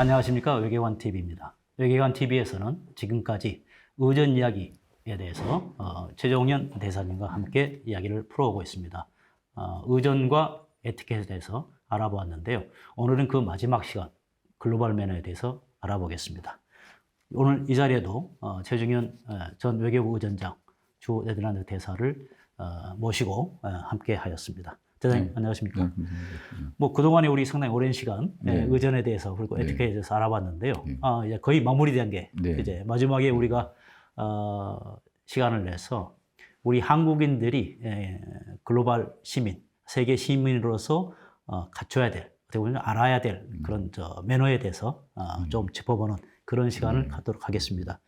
안녕하십니까. 외교관TV입니다. 외교관TV에서는 지금까지 의전 이야기에 대해서 최종현 대사님과 함께 이야기를 풀어오고 있습니다. 의전과 에티켓에 대해서 알아보았는데요. 오늘은 그 마지막 시간, 글로벌 매너에 대해서 알아보겠습니다. 오늘 이 자리에도 최종현 전 외교부 의전장, 주 네덜란드 대사를 모시고 함께 하였습니다. 대사님, 네. 안녕하십니까? 네, 뭐 그동안에 우리 상당히 오랜 시간 네. 의전에 대해서 그리고 네. 에티켓에 대해서 알아봤는데요. 네. 이제 거의 마무리된 게 네. 이제 마지막에 우리가 시간을 내서 우리 한국인들이 글로벌 시민, 세계 시민으로서 갖춰야 될, 어떻게 보면 알아야 될 그런 매너에 대해서 좀 짚어보는 그런 시간을 갖도록 하겠습니다.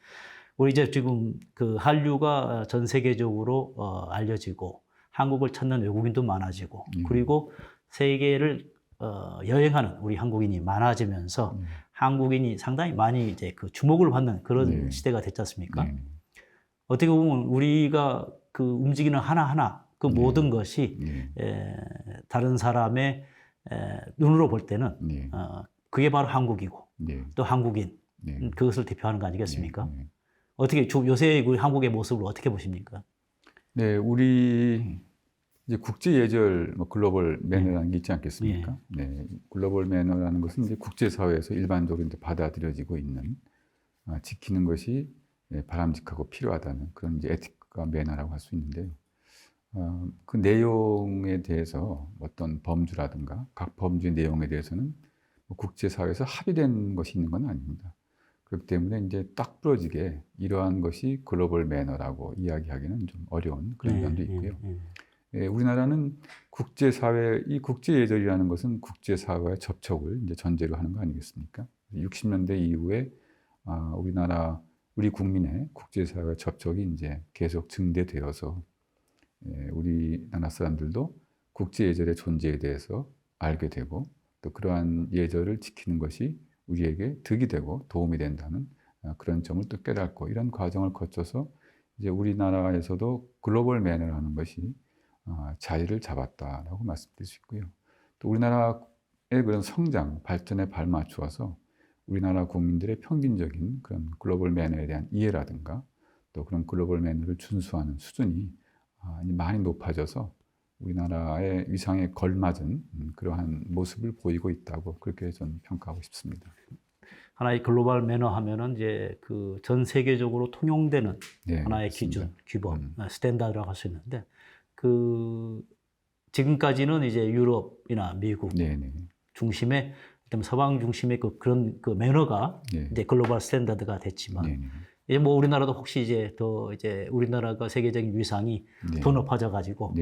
우리 이제 지금 그 한류가 전 세계적으로 알려지고 한국을 찾는 외국인도 많아지고 그리고 세계를 여행하는 우리 한국인이 많아지면서 한국인이 상당히 많이 이제 그 주목을 받는 그런 시대가 됐지 않습니까? 어떻게 보면 우리가 그 움직이는 하나하나 그 모든 것이 다른 사람의 눈으로 볼 때는 그게 바로 한국이고 또 한국인 그것을 대표하는 거 아니겠습니까? 어떻게 요새 그 한국의 모습을 어떻게 보십니까? 네, 우리 이제 국제 예절 글로벌 매너라는 게 있지 않겠습니까? 네, 글로벌 매너라는 것은 이제 국제 사회에서 일반적으로 이제 받아들여지고 있는 지키는 것이 바람직하고 필요하다는 그런 이제 에티크와 매너라고 할 수 있는데요. 그 내용에 대해서 어떤 범주라든가 각 범주의 내용에 대해서는 국제 사회에서 합의된 것이 있는 건 아닙니다. 그렇기 때문에 이제 딱 부러지게 이러한 것이 글로벌 매너라고 이야기하기는 좀 어려운 그런 면도 있고요. 우리나라는 국제사회, 이 국제예절이라는 것은 국제사회와의 접촉을 이제 전제로 하는 거 아니겠습니까? 60년대 이후에 우리 국민의 국제사회와 접촉이 이제 계속 증대되어서 우리나라 사람들도 국제예절의 존재에 대해서 알게 되고 또 그러한 예절을 지키는 것이 우리에게 득이 되고 도움이 된다는 그런 점을 또 깨닫고 이런 과정을 거쳐서 이제 우리나라에서도 글로벌 매너라는 것이 자리를 잡았다라고 말씀드릴 수 있고요. 또 우리나라의 그런 성장, 발전에 발맞추어서 우리나라 국민들의 평균적인 그런 글로벌 매너에 대한 이해라든가 또 그런 글로벌 매너를 준수하는 수준이 많이 높아져서 우리나라의 위상에 걸맞은 그러한 모습을 보이고 있다고 그렇게 저는 평가하고 싶습니다. 하나의 글로벌 매너 하면은 이제 그 전 세계적으로 통용되는 하나의 그렇습니다. 기준, 규범, 스탠다드라고 할 수 있는데 그 지금까지는 이제 유럽이나 미국 중심의 서방 중심의 그런 매너가 이제 글로벌 스탠다드가 됐지만 이제 뭐 우리나라도 혹시 이제 더 이제 우리나라가 세계적인 위상이 더 높아져 가지고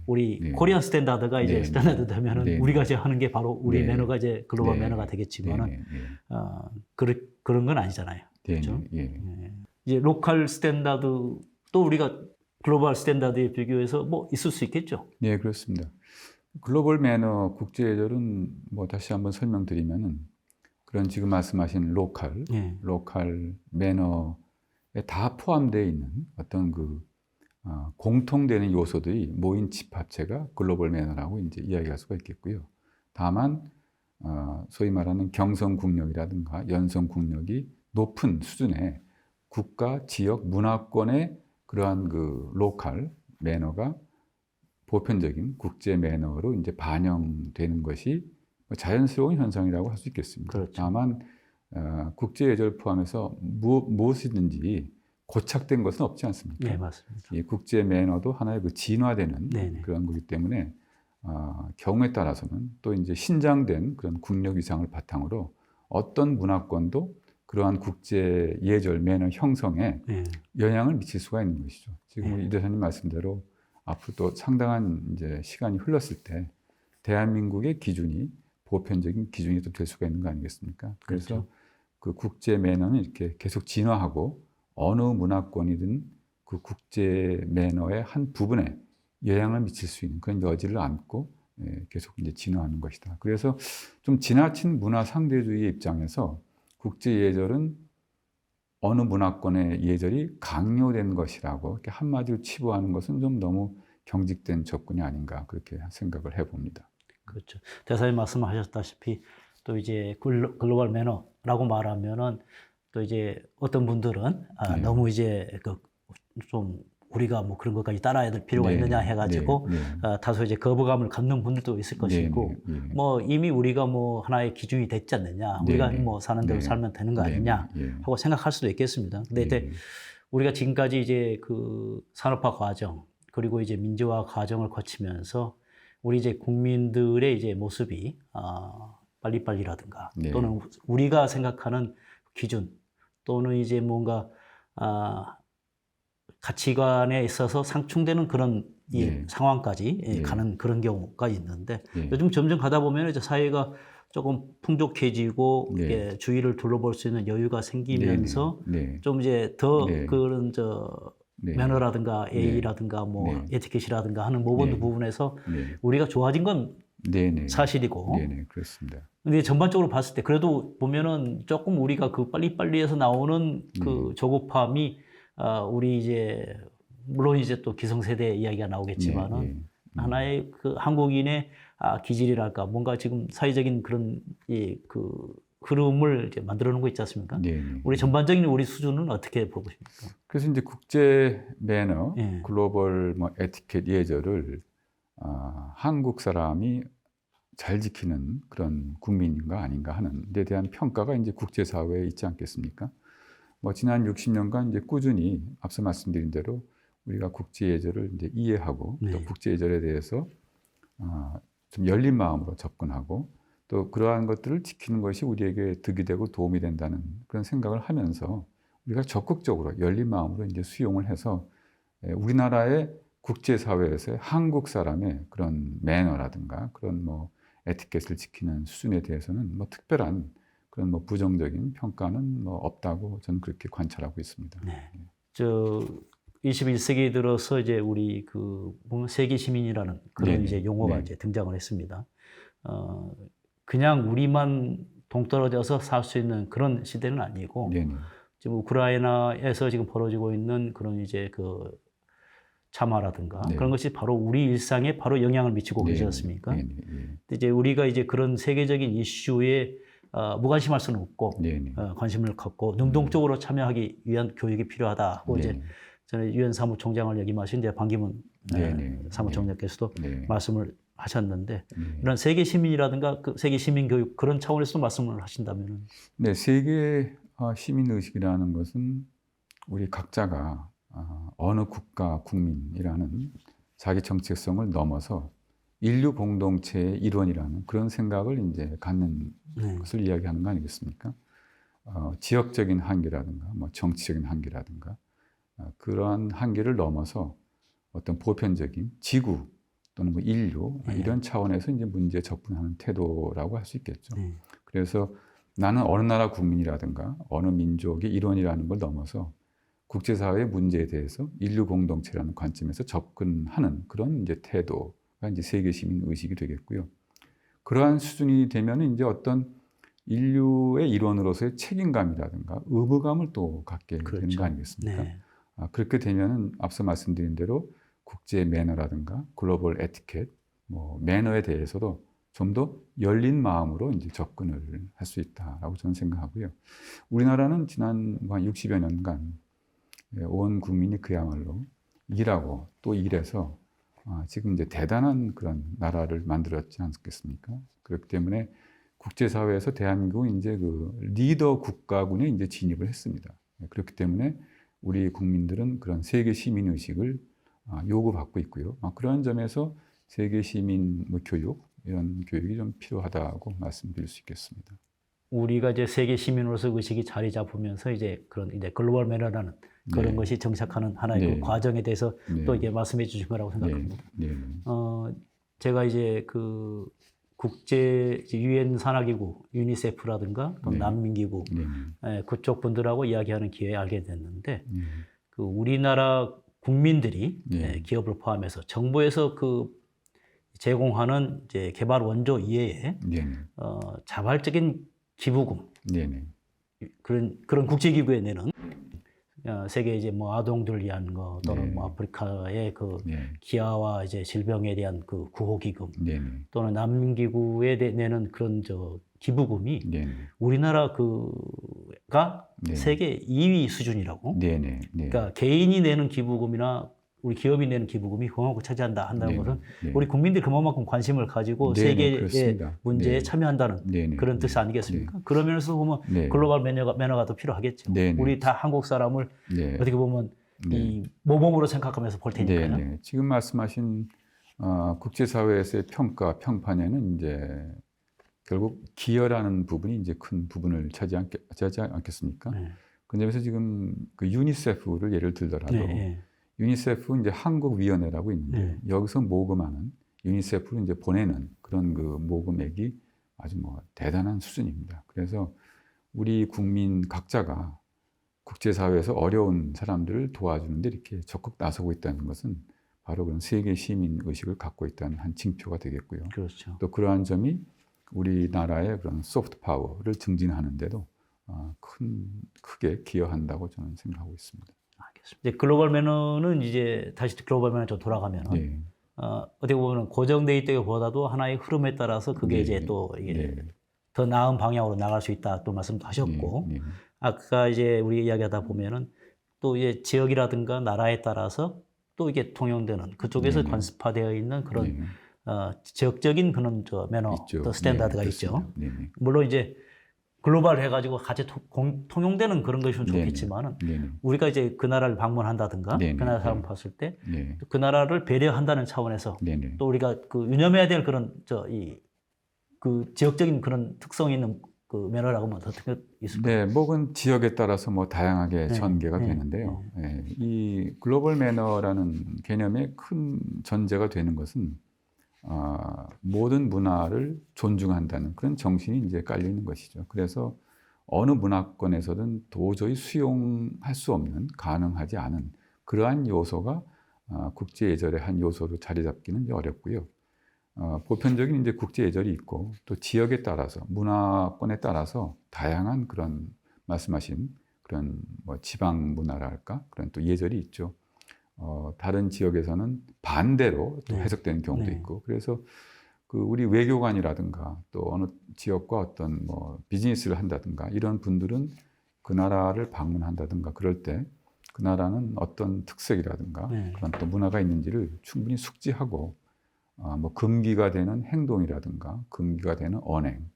우리 코리안 스탠다드가 이제 스탠다드 되면은 우리가 이제 하는 게 바로 우리 매너가 이제 글로벌 매너가 되겠지만은 그런 건 아니잖아요. 그렇죠? 이제 로컬 스탠다드도 우리가 글로벌 스탠다드에 비교해서 뭐 있을 수 있겠죠. 네, 그렇습니다. 글로벌 매너, 국제예절은 뭐 다시 한번 설명드리면은 그런 지금 말씀하신 로컬 매너에 다 포함되어 있는 어떤 공통되는 요소들이 모인 집합체가 글로벌 매너라고 이제 이야기할 수가 있겠고요. 다만 소위 말하는 경성국력이라든가 연성국력이 높은 수준의 국가, 지역, 문화권의 그러한 로컬 매너가 보편적인 국제 매너로 이제 반영되는 것이 자연스러운 현상이라고 할 수 있겠습니다. 그렇죠. 다만 국제 예절 포함해서 무엇이든지 고착된 것은 없지 않습니까? 네, 맞습니다. 이 국제 매너도 하나의 진화되는 그런 거기 때문에 경우에 따라서는 또 이제 신장된 그런 국력 위상을 바탕으로 어떤 문화권도 그러한 국제 예절 매너 형성에 영향을 미칠 수가 있는 것이죠. 지금 이 대사님 말씀대로 앞으로 또 상당한 이제 시간이 흘렀을 때 대한민국의 기준이 보편적인 기준이 또 될 수가 있는 거 아니겠습니까? 그래서 그렇죠. 그 국제 매너는 이렇게 계속 진화하고 어느 문화권이든 그 국제 매너의 한 부분에 영향을 미칠 수 있는 그런 여지를 안고 계속 이제 진화하는 것이다. 그래서 좀 지나친 문화 상대주의의 입장에서 국제 예절은 어느 문화권의 예절이 강요된 것이라고 이렇게 한마디로 치부하는 것은 좀 너무 경직된 접근이 아닌가 그렇게 생각을 해봅니다. 그렇죠. 대사님 말씀하셨다시피 또 이제 글로벌 매너 라고 말하면은 또 이제 어떤 분들은 네. 너무 이제 좀 우리가 뭐 그런 것까지 따라야 될 필요가 네, 있느냐 네, 해가지고 네, 다소 이제 거부감을 갖는 분들도 있을 것이고 네, 네. 뭐 이미 우리가 뭐 하나의 기준이 됐지 않느냐, 네, 우리가 네. 뭐 사는 대로 네. 살면 되는 거 네, 아니냐 네, 예. 하고 생각할 수도 있겠습니다. 근데 이제 우리가 지금까지 이제 그 산업화 과정 그리고 이제 민주화 과정을 거치면서 우리 이제 국민들의 이제 모습이 빨리빨리라든가 네. 또는 우리가 생각하는 기준 또는 이제 뭔가 가치관에 있어서 상충되는 그런 이 네. 상황까지 네. 가는 그런 경우가 있는데 네. 요즘 점점 가다 보면 이제 사회가 조금 풍족해지고 네. 이게 주위를 둘러볼 수 있는 여유가 생기면서 네, 네. 좀 이제 더 네. 그런 네. 매너라든가 네. 예의라든가 뭐 네. 에티켓이라든가 하는 모든 네. 부분에서 네. 우리가 좋아진 건 네, 네. 사실이고 네, 네, 그렇습니다. 근데 전반적으로 봤을 때 그래도 보면은 조금 우리가 그 빨리빨리에서 나오는 그 조급함이 우리 이제 물론 이제 또 기성세대 이야기가 나오겠지만은 네, 네. 하나의 그 한국인의 기질이랄까 뭔가 지금 사회적인 그런 그 흐름을 이제 만들어 놓은 거 있지 않습니까? 네, 네. 우리 전반적인 우리 수준은 어떻게 보고 싶습니까? 그래서 이제 국제 매너, 예. 글로벌 뭐 에티켓 예절을 한국 사람이 잘 지키는 그런 국민인가 아닌가 하는 데 대한 평가가 이제 국제 사회에 있지 않겠습니까? 뭐 지난 60년간 이제 꾸준히 앞서 말씀드린 대로 우리가 국제 예절을 이제 이해하고 네. 또 국제 예절에 대해서 좀 열린 마음으로 접근하고 또 그러한 것들을 지키는 것이 우리에게 득이 되고 도움이 된다는 그런 생각을 하면서 우리가 적극적으로 열린 마음으로 이제 수용을 해서 우리나라의 국제 사회에서의 한국 사람의 그런 매너라든가 그런 뭐 에티켓을 지키는 수준에 대해서는 뭐 특별한 그런 뭐 부정적인 평가는 뭐 없다고 저는 그렇게 관찰하고 있습니다. 네. 21세기 들어서 이제 우리 그 보면 세계 시민이라는 그런 네네. 이제 용어가 네. 이제 등장을 했습니다. 그냥 우리만 동떨어져서 살 수 있는 그런 시대는 아니고 네네. 지금 우크라이나에서 지금 벌어지고 있는 그런 이제 그 참화라든가 네. 그런 것이 바로 우리 일상에 바로 영향을 미치고 계시지 네네. 않습니까? 네네. 근데 이제 우리가 이제 그런 세계적인 이슈에 무관심할 수는 없고 네네. 관심을 갖고 능동적으로 참여하기 위한 교육이 필요하다 하고 이제 네네. 저는 유엔 사무총장을 역임하신 이제 반기문 네네. 사무총장께서도 네. 말씀을 하셨는데 네. 이런 세계 시민이라든가 그 세계 시민 교육 그런 차원에서도 말씀을 하신다면은 네, 세계 시민 의식이라는 것은 우리 각자가 어느 국가 국민이라는 자기 정체성을 넘어서 인류 공동체의 일원이라는 그런 생각을 이제 갖는 네. 것을 이야기하는 거 아니겠습니까? 지역적인 한계라든가 뭐 정치적인 한계라든가 그러한 한계를 넘어서 어떤 보편적인 지구 또는 뭐 인류 네. 이런 차원에서 이제 문제에 접근하는 태도라고 할 수 있겠죠. 네. 그래서 나는 어느 나라 국민이라든가 어느 민족의 일원이라는 걸 넘어서 국제사회의 문제에 대해서 인류 공동체라는 관점에서 접근하는 그런 이제 태도가 이제 세계 시민 의식이 되겠고요. 그러한 수준이 되면 이제 어떤 인류의 일원으로서의 책임감이라든가 의무감을 또 갖게 되는 그렇죠. 거 아니겠습니까? 네. 그렇게 되면은 앞서 말씀드린 대로 국제 매너라든가 글로벌 에티켓, 뭐 매너에 대해서도 좀 더 열린 마음으로 이제 접근을 할 수 있다라고 저는 생각하고요. 우리나라는 지난 한 60여 년간 온 국민이 그야말로 일하고 또 일해서 지금 이제 대단한 그런 나라를 만들었지 않겠습니까? 그렇기 때문에 국제사회에서 대한민국은 이제 그 리더 국가군에 이제 진입을 했습니다. 그렇기 때문에 우리 국민들은 그런 세계 시민 의식을 요구받고 있고요. 그런 점에서 세계 시민 뭐 교육 이런 교육이 좀 필요하다고 말씀드릴 수 있겠습니다. 우리가 이제 세계 시민으로서 의식이 자리 잡으면서 이제 그런 이제 글로벌 매너라는 그런 네. 것이 정착하는 하나의 네. 그 과정에 대해서 네. 또 이게 말씀해 주신 거라고 생각합니다. 네. 네. 제가 이제 그 국제 유엔 산하기구 유니세프라든가 또 네. 난민기구 네. 그쪽 분들하고 이야기하는 기회에 알게 됐는데 네. 그 우리나라 국민들이 네. 기업을 포함해서 정부에서 그 제공하는 이제 개발 원조 이외에 네. 자발적인 기부금 네. 그런 국제기구에 내는 세계 이제 뭐 아동들 위한 거 또는 네. 뭐 아프리카의 그 네. 기아와 이제 질병에 대한 그 구호기금 네. 또는 난민기구에 내는 그런 기부금이 네. 우리나라 그가 네. 세계 2위 수준이라고. 네. 네. 네. 그러니까 개인이 내는 기부금이나 우리 기업이 내는 기부금이 그만큼 차지한다 한다는 네. 것은 네. 우리 국민들이 그만큼 관심을 가지고 네, 세계의 그렇습니다. 문제에 네. 참여한다는 네. 네. 그런 뜻 아니겠습니까? 그런 면에서 보면 네. 글로벌 매너가 더 필요하겠죠. 네. 우리 다 한국 사람을 네. 어떻게 보면 네. 이 모범으로 생각하면서 볼 테니까요. 네. 지금 말씀하신 국제사회에서의 평가, 평판에는 이제 결국 기여라는 부분이 이제 큰 부분을 차지하지 않겠습니까? 네. 그 점에서 지금 그 유니세프를 예를 들더라도 네. 유니세프 이제 한국위원회라고 있는데 네. 여기서 모금하는 유니세프를 이제 보내는 그런 그 모금액이 아주 뭐 대단한 수준입니다. 그래서 우리 국민 각자가 국제사회에서 어려운 사람들을 도와주는데 이렇게 적극 나서고 있다는 것은 바로 그런 세계 시민 의식을 갖고 있다는 한 징표가 되겠고요. 그렇죠. 또 그러한 점이 우리나라의 그런 소프트 파워를 증진하는데도 크게 기여한다고 저는 생각하고 있습니다. 알겠습니다. 이제 글로벌 매너는 이제 다시 글로벌 매너 좀 돌아가면 네. 어떻게 보면 고정돼 있다기보다도 하나의 흐름에 따라서 그게 네. 이제 또 이게 네. 더 나은 방향으로 나갈 수 있다 또 말씀도 하셨고 네. 아까 이제 우리 이야기하다 보면은 또 이제 지역이라든가 나라에 따라서 또 이게 통용되는 그쪽에서 네. 관습화되어 있는 그런 네. 지역적인 그런 매너 있죠. 또 스탠다드가 네, 있죠. 네. 물론 이제 글로벌 해가지고 같이 통용되는 그런 것이면 네. 좋겠지만은 네. 우리가 이제 그 나라를 방문한다든가 네. 그 나라 사람 네. 봤을 때 네. 그 나라를 배려한다는 차원에서 네. 또 우리가 그 유념해야 될 그런 그 지역적인 그런 특성 있는 그 매너라고 하면 어떻게 있을까요? 네, 뭐는 지역에 따라서 뭐 다양하게 네, 전개가 네, 되는데요. 네, 이 글로벌 매너라는 개념의 큰 전제가 되는 것은 모든 문화를 존중한다는 그런 정신이 이제 깔려 있는 것이죠. 그래서 어느 문화권에서든 도저히 수용할 수 없는, 가능하지 않은 그러한 요소가 국제 예절의 한 요소로 자리 잡기는 어렵고요. 보편적인 이제 국제 예절이 있고 또 지역에 따라서 문화권에 따라서 다양한 그런 말씀하신 그런 뭐 지방 문화랄까 그런 또 예절이 있죠. 다른 지역에서는 반대로 또 네. 해석되는 경우도 네. 있고 그래서 그 우리 외교관이라든가 또 어느 지역과 어떤 뭐 비즈니스를 한다든가 이런 분들은 그 나라를 방문한다든가 그럴 때 그 나라는 어떤 특색이라든가 네. 그런 또 문화가 있는지를 충분히 숙지하고 뭐 금기가 되는 행동이라든가 금기가 되는 언행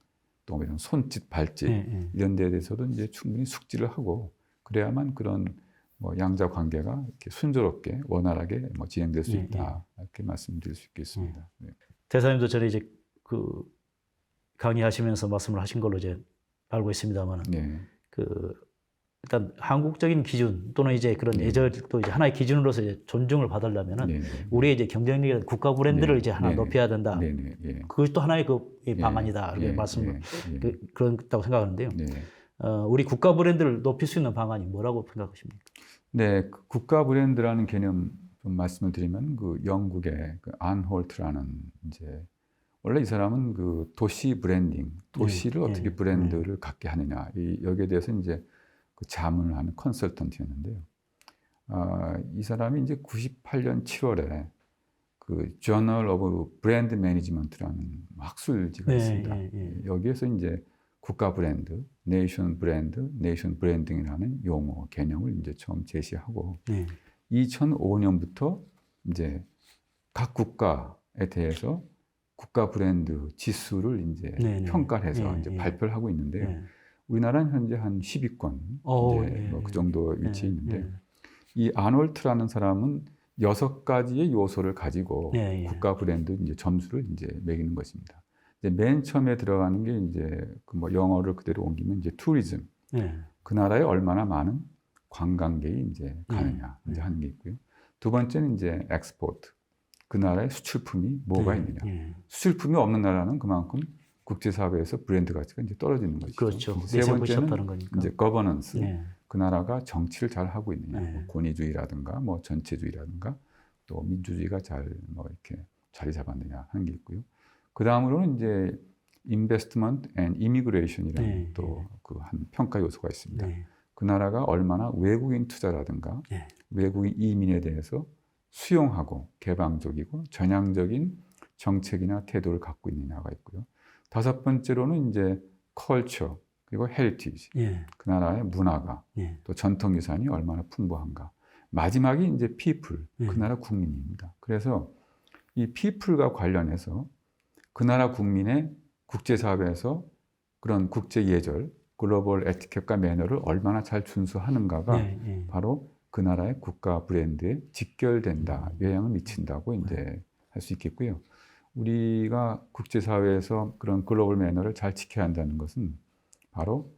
또 이런 손짓 발짓 네. 이런 데에 대해서도 이제 충분히 숙지를 하고 그래야만 그런 뭐 양자 관계가 이렇게 순조롭게 원활하게 뭐 진행될 수 있다 이렇게 말씀드릴 수 있겠습니다. 네. 대사님도 전에 이제 그 강의하시면서 말씀을 하신 걸로 이제 알고 있습니다만은 네. 그 일단 한국적인 기준 또는 이제 그런 네. 예절도 이제 하나의 기준으로서 이제 존중을 받으려면은 네. 우리의 이제 경쟁력이 국가 브랜드를 네. 이제 하나 네. 높여야 된다. 네. 네. 네. 그것이 또 하나의 그 네. 방안이다. 이렇게 네. 말씀을 네. 그렇다고 생각하는데요. 네. 우리 국가 브랜드를 높일 수 있는 방안이 뭐라고 생각하십니까? 네, 그 국가 브랜드라는 개념 좀 말씀을 드리면 그 영국의 그 안홀트라는 이제 원래 이 사람은 그 도시 브랜딩, 도시를 네, 어떻게 네, 브랜드를 갖게 하느냐 여기에 대해서 이제 그 자문을 하는 컨설턴트였는데요. 이 사람이 이제 98년 7월에 그 Journal of Brand Management라는 학술지가 있습니다. 여기에서 이제 국가 브랜드, 네이션 브랜드, 네이션 브랜딩이라는 용어 개념을 이제 처음 제시하고 2005년부터 이제 각 국가에 대해서 국가 브랜드 지수를 이제 평가를 해서 이제 발표를 하고 있는데요. 우리나라는 현재 한 10위권 뭐 그 정도 위치에 있는데 이 아놀트라는 사람은 6가지의 요소를 가지고 국가 브랜드 이제 점수를 이제 매기는 것입니다. 이제 맨 처음에 들어가는 게 이제 그 뭐 영어를 그대로 옮기면 이제 투리즘. 그 나라에 얼마나 많은 관광객이 이제 가느냐 이제 하는 게 있고요. 두 번째는 이제 엑스포트. 그 나라의 수출품이 뭐가 있느냐. 수출품이 없는 나라는 그만큼 국제사회에서 브랜드 가치가 이제 떨어지는 것이죠. 그렇죠. 세 번째는 이제 거버넌스. 그 나라가 정치를 잘 하고 있느냐. 뭐 권위주의라든가 뭐 전체주의라든가 또 민주주의가 잘 뭐 이렇게 자리 잡았느냐 하는 게 있고요. 그 다음으로는 이제 investment and immigration이라는 또 그 한 평가 요소가 있습니다. 그 나라가 얼마나 외국인 투자라든가 외국인 이민에 대해서 수용하고 개방적이고 전향적인 정책이나 태도를 갖고 있느냐가 있고요. 5번째로는 이제 컬처, 그리고 헤리티지, 예. 그 나라의 문화가 예. 또 전통유산이 얼마나 풍부한가. 마지막이 이제 people, 그 예. 나라 국민입니다. 그래서 이 people과 관련해서 그 나라 국민의 국제사회에서 그런 국제 예절, 글로벌 에티켓과 매너를 얼마나 잘 준수하는가가 예. 예. 바로 그 나라의 국가 브랜드에 직결된다, 영향을 미친다고 이제 할 수 있겠고요. 우리가 국제사회에서 그런 글로벌 매너를 잘 지켜야 한다는 것은 바로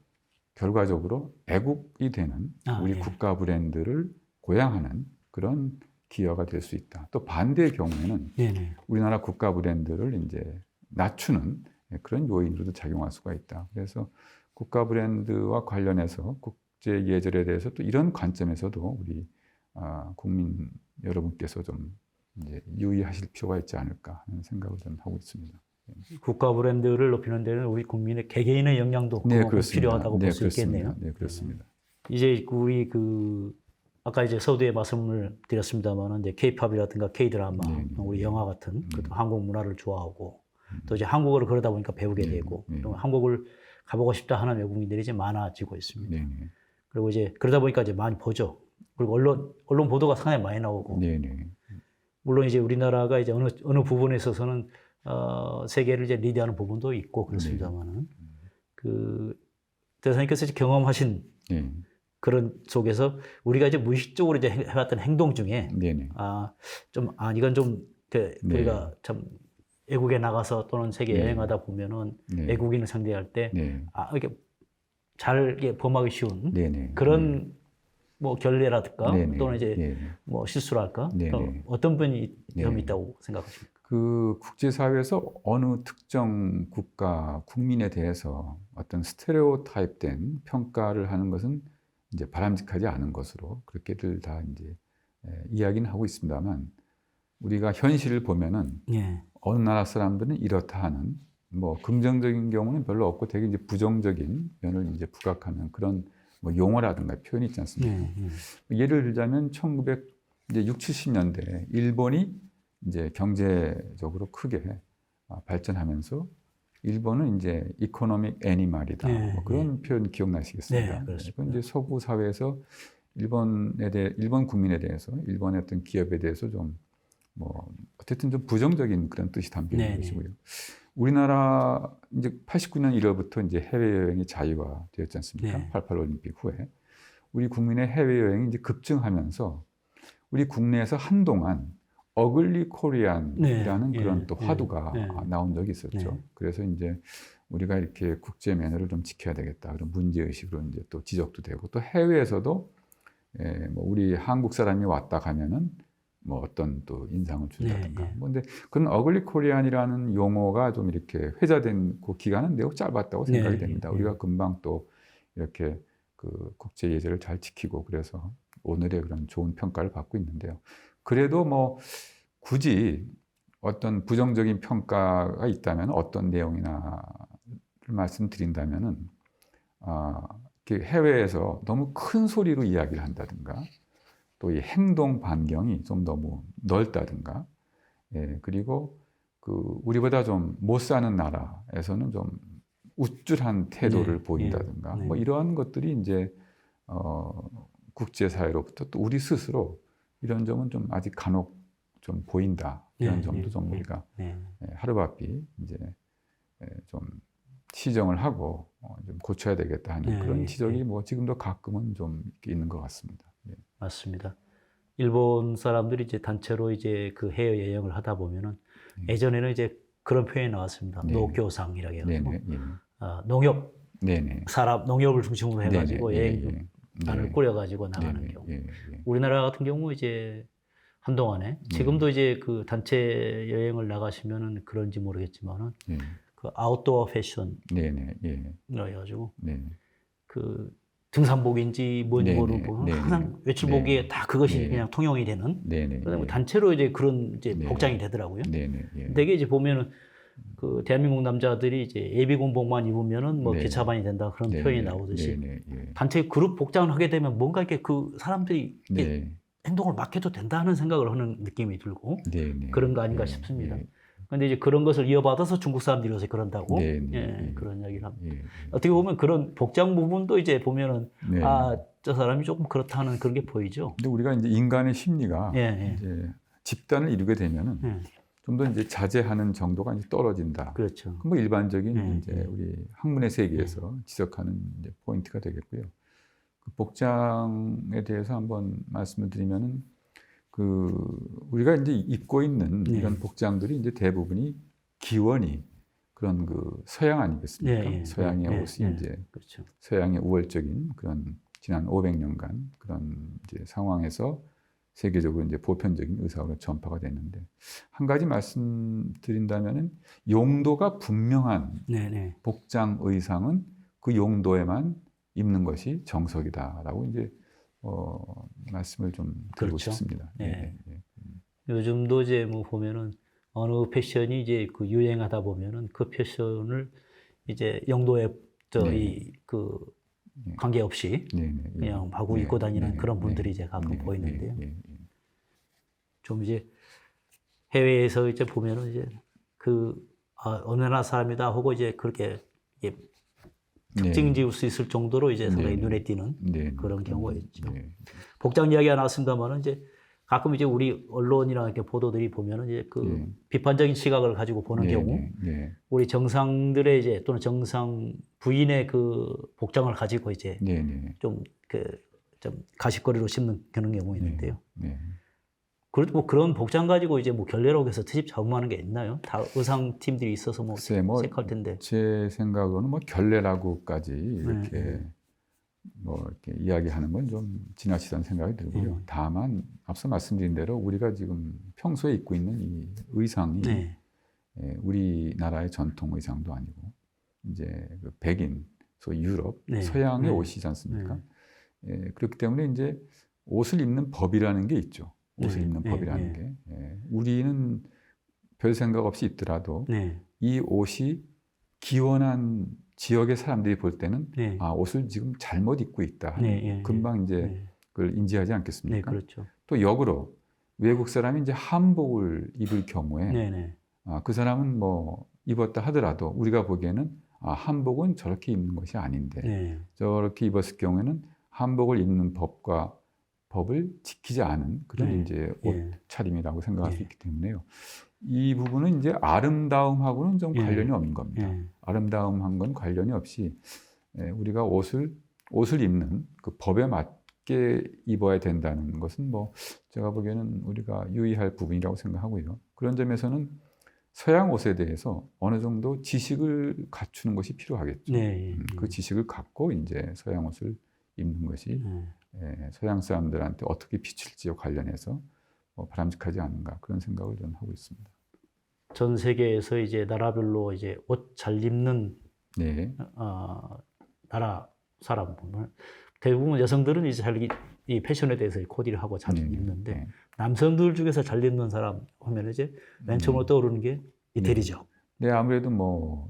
결과적으로 애국이 되는 우리 예. 국가 브랜드를 고양하는 그런 기여가 될 수 있다. 또 반대의 경우에는 예. 우리나라 국가 브랜드를 이제 낮추는 그런 요인으로도 작용할 수가 있다. 그래서 국가 브랜드와 관련해서 국제 예절에 대해서 또 이런 관점에서도 우리 국민 여러분께서 좀 이제 유의하실 필요가 있지 않을까 하는 생각을 좀 하고 있습니다. 국가 브랜드를 높이는 데는 우리 국민의 개개인의 역량도 네, 꼭 필요하다고 볼 수 있겠네요. 네, 그렇습니다. 이제 우리 아까 이제 서두에 말씀을 드렸습니다만은 이제 K-팝이라든가 K-드라마, 네, 네. 우리 영화 같은 또 한국 문화를 좋아하고 또 이제 한국어를 그러다 보니까 배우게 네, 되고 네. 또 한국을 가보고 싶다 하는 외국인들이 이제 많아지고 있습니다. 네, 네. 그리고 이제 그러다 보니까 이제 많이 보죠. 그리고 언론 보도가 상당히 많이 나오고 네, 네. 물론 이제 우리나라가 이제 어느 부분에 있어서는 세계를 이제 리드하는 부분도 있고 그렇습니다만은 대사님께서 이제 경험하신 네. 그런 속에서 우리가 이제 무의식적으로 이제 해왔던 행동 중에 네, 네. 이건 좀 네. 우리가 참 외국에 나가서 또는 세계 네. 여행하다 보면은 네. 외국인을 상대할 때 네. 이렇게 잘 이렇게 범하기 쉬운 네, 네. 그런 뭐 결례라든가 네, 네. 또는 이제 네. 뭐 실수랄까 네, 또 네. 어떤 분이 네. 점이 있다고 생각하십니까? 그 국제사회에서 어느 특정 국가 국민에 대해서 어떤 스테레오타입된 평가를 하는 것은 이제 바람직하지 않은 것으로 그렇게들 다 이제 이야기는 하고 있습니다만 우리가 현실을 보면은 예. 어느 나라 사람들은 이렇다 하는 뭐 긍정적인 경우는 별로 없고 되게 이제 부정적인 면을 이제 부각하는 그런 뭐 용어라든가 표현이 있지 않습니까? 예를 들자면 1960, 70년대 일본이 이제 경제적으로 크게 발전하면서 일본은 이제 이코노믹 애니멀이다. 네, 뭐 그런 표현 기억나시겠습니까? 네, 그렇습니다. 그건 이제 서구 사회에서 일본 국민에 대해서 일본의 어떤 기업에 대해서 좀 뭐 어쨌든 좀 부정적인 그런 뜻이 담겨 있는 네, 것이고요. 우리나라 이제 89년 1월부터 이제 해외여행이 자유화되었지 않습니까? 네. 88 올림픽 후에 우리 국민의 해외여행이 이제 급증하면서 우리 국내에서 한동안 어글리 코리안이라는 네, 그런 예, 또 예, 화두가 예. 나온 적이 있었죠. 네. 그래서 이제 우리가 이렇게 국제 매너를 좀 지켜야 되겠다. 그런 문제 의식으로 이제 또 지적도 되고 또 해외에서도 뭐 우리 한국 사람이 왔다 가면은 뭐 어떤 또 인상을 준다든가. 네, 예. 뭐 근데 그런 어글리 코리안이라는 용어가 좀 이렇게 회자된 그 기간은 매우 짧았다고 생각이 네, 됩니다. 예. 우리가 금방 또 이렇게 그 국제 예절을 잘 지키고 그래서 오늘의 그런 좋은 평가를 받고 있는데요. 그래도 뭐 굳이 어떤 부정적인 평가가 있다면 어떤 내용이나 말씀드린다면은 이렇게 해외에서 너무 큰 소리로 이야기를 한다든가 또 이 행동 반경이 좀 너무 넓다든가 그리고 그 우리보다 좀 못 사는 나라에서는 좀 우쭐한 태도를 네, 보인다든가 네. 뭐 이러한 것들이 이제 국제사회로부터 또 우리 스스로 이런 점은 좀 아직 간혹 좀 보인다. 이런 네, 점도 네, 좀 네, 우리가 네. 하루바삐 이제 좀 시정을 하고 좀 고쳐야 되겠다 하는 네, 그런 네, 지적이 네. 뭐 지금도 가끔은 좀 있는 것 같습니다. 맞습니다. 일본 사람들이 이제 단체로 이제 그 해외 여행을 하다 보면은 예전에는 이제 그런 표현이 나왔습니다. 네. 노교상이라고 해가지고 네네. 예. 농협 네네. 농협을 중심으로 해가지고 네네. 여행단을 네. 꾸려가지고 나가는 네네. 경우. 예. 우리나라 같은 경우 이제 한동안에 지금도 이제 그 단체 여행을 나가시면은 그런지 모르겠지만은 예. 그 아웃도어 패션을 네네. 예. 해가지고 네. 그 등산복인지 뭔지 네네. 모르고 네네. 항상 외출복에 네. 다 그것이 네. 그냥 통용이 되는 네네. 그다음에 예. 단체로 이제 그런 이제 네. 복장이 되더라고요. 네네. 예. 되게 이제 보면은 그 대한민국 남자들이 이제 예비군복만 입으면은 뭐 네. 개차반이 된다 그런 네네. 표현이 나오듯이 네네. 예. 단체 그룹 복장을 하게 되면 뭔가 이렇게 그 사람들이 이렇게 네. 행동을 맡겨도 된다는 생각을 하는 느낌이 들고 네네. 그런 거 아닌가 예. 싶습니다. 예. 근데 이제 그런 것을 이어받아서 중국 사람들이 요새 그런다고 네, 네, 예, 네. 그런 이야기를 합니다. 예, 어떻게 보면 그런 복장 부분도 이제 보면은 네. 저 사람이 조금 그렇다는 그런 게 보이죠. 근데 우리가 이제 인간의 심리가 예, 예. 이제 집단을 이루게 되면은 예, 좀 더 이제 자제하는 정도가 이제 떨어진다. 그렇죠. 그 뭐 일반적인 예, 이제 예. 우리 학문의 세계에서 지적하는 이제 포인트가 되겠고요. 그 복장에 대해서 한번 말씀을 드리면은 우리가 이제 입고 있는 네. 이런 복장들이 이제 대부분이 기원이 그런 서양 아니겠습니까? 예, 예, 서양의 예, 옷이 예, 이제 그렇죠. 서양의 우월적인 그런 지난 500년간 그런 이제 상황에서 세계적으로 이제 보편적인 의상으로 전파가 됐는데 한 가지 말씀드린다면은 용도가 분명한 네, 네. 복장 의상은 그 용도에만 입는 것이 정석이다라고 이제 말씀을 좀 드리고 그렇죠. 싶습니다. 네. 네. 요즘도 이제 뭐 보면은 어느 패션이 이제 그 유행하다 보면은 그 패션을 이제 용도에 네. 네. 관계없이 네. 그냥 하고 입고 다니는 그런 분들이 이제 가끔 보이는데요. 좀 이제 해외에서 이제 보면은 이제 어느 나라 사람이다 하고 이제 그렇게 이제 특징 지을 수 있을 정도로 이제 상당히 눈에 띄는 그런 경우가 있죠. 복장 이야기가 나왔습니다만은 이제 가끔 이제 우리 언론이나 이렇게 보도들이 보면은 이제 비판적인 시각을 가지고 보는 경우 우리 정상들의 이제 또는 정상 부인의 그 복장을 가지고 이제 좀 가십거리로 씹는 그런 경우 있는데요. 그래도 뭐 그런 복장 가지고 이제 뭐 결례라고 해서 트집 잡음하는 게 있나요? 다 의상 팀들이 있어서 뭐 색할 텐데. 제 생각으로는 뭐 결례라고까지 이렇게 뭐 이렇게 이야기하는 건 좀 지나치다는 생각이 들고요. 다만 앞서 말씀드린 대로 우리가 지금 평소에 입고 있는 이 의상이 우리나라의 전통 의상도 아니고 이제 백인, 소위 유럽, 서양의 옷이지 않습니까? 그렇기 때문에 이제 옷을 입는 법이라는 게 있죠. 옷을 입는 법이라는 게 우리는 별 생각 없이 입더라도 이 옷이 기원한 지역의 사람들이 볼 때는 옷을 지금 잘못 입고 있다 하는 금방 이제 그걸 인지하지 않겠습니까? 그렇죠. 또 역으로 외국 사람이 이제 한복을 입을 경우에 그 사람은 뭐 입었다 하더라도 우리가 보기에는 한복은 저렇게 입는 것이 아닌데 저렇게 입었을 경우에는 한복을 입는 법을 지키지 않은 그런 이제 옷차림이라고 생각할 수 있기 때문에요. 이 부분은 이제 아름다움하고는 좀 관련이 없는 겁니다. 아름다움한 건 관련이 없이 우리가 옷을 입는 그 법에 맞게 입어야 된다는 것은 뭐 제가 보기에는 우리가 유의할 부분이라고 생각하고요. 그런 점에서는 서양 옷에 대해서 어느 정도 지식을 갖추는 것이 필요하겠죠. 그 지식을 갖고 이제 서양 옷을 입는 것이 서양 사람들한테 어떻게 비칠지와 관련해서 바람직하지 않은가 그런 생각을 저는 하고 있습니다. 전 세계에서 이제 나라별로 이제 옷 잘 입는 나라 사람 보면 대부분 여성들은 이제 이 패션에 대해서 코디를 하고 잘 입는데 남성들 중에서 잘 입는 사람 하면 이제 맨 처음으로 떠오르는 게 이태리죠. 아무래도 뭐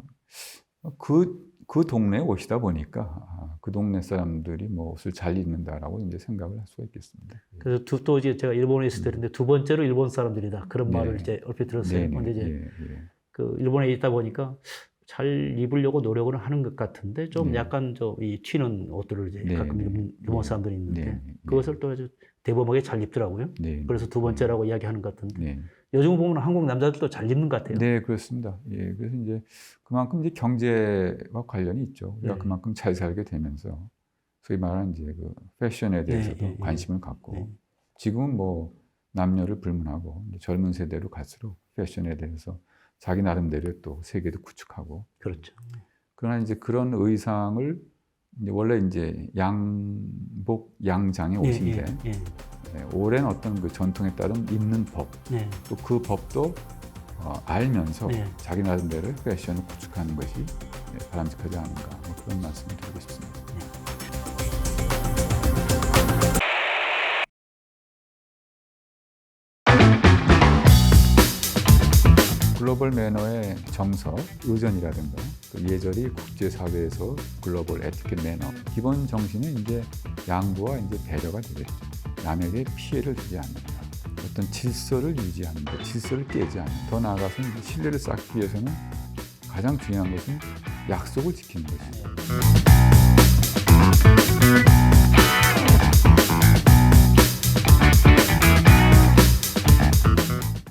그 동네 옷이다 보니까 그 동네 사람들이 뭐 옷을 잘 입는다라고 이제 생각을 할 수가 있겠습니다. 그래서 또 이제 제가 일본에 있을 때인데 두 번째로 일본 사람들이다 그런 말을 이제 얼핏 들었어요. 근데 이제 그 일본에 있다 보니까 잘 입으려고 노력을 하는 것 같은데 좀 약간 이 튀는 옷들을 이제 가끔 일본 사람들이 입는데 그것을 또 아주 대범하게 잘 입더라고요. 그래서 두 번째라고 이야기하는 것 같은데 요즘 보면 한국 남자들도 잘 입는 것 같아요. 네, 그렇습니다. 그래서 이제 그만큼 이제 경제와 관련이 있죠. 우리가 그만큼 잘 살게 되면서 소위 말하는 이제 그 패션에 대해서도 관심을 갖고 지금은 뭐 남녀를 불문하고 이제 젊은 세대로 갈수록 패션에 대해서 자기 나름대로 또 세계도 구축하고. 그렇죠. 그러나 이제 그런 의상을 이제 원래 이제 양복 양장의 옷인데 오랜 어떤 그 전통에 따른 입는 법, 또 그 법도 알면서 자기 나름대로 패션을 구축하는 것이 바람직하지 않은가 그런 말씀을 드리고 싶습니다. 글로벌 매너의 정석, 의전이라든가 또 예절이 국제사회에서 글로벌 에티켓 매너 기본 정신은 이제 양보와 이제 배려가 되겠죠. 남에게 피해를 주지 않는다. 어떤 질서를 유지하는 것, 질서를 깨지 않는, 더 나아가서 이제 신뢰를 쌓기 위해서는 가장 중요한 것은 약속을 지키는 것입니다.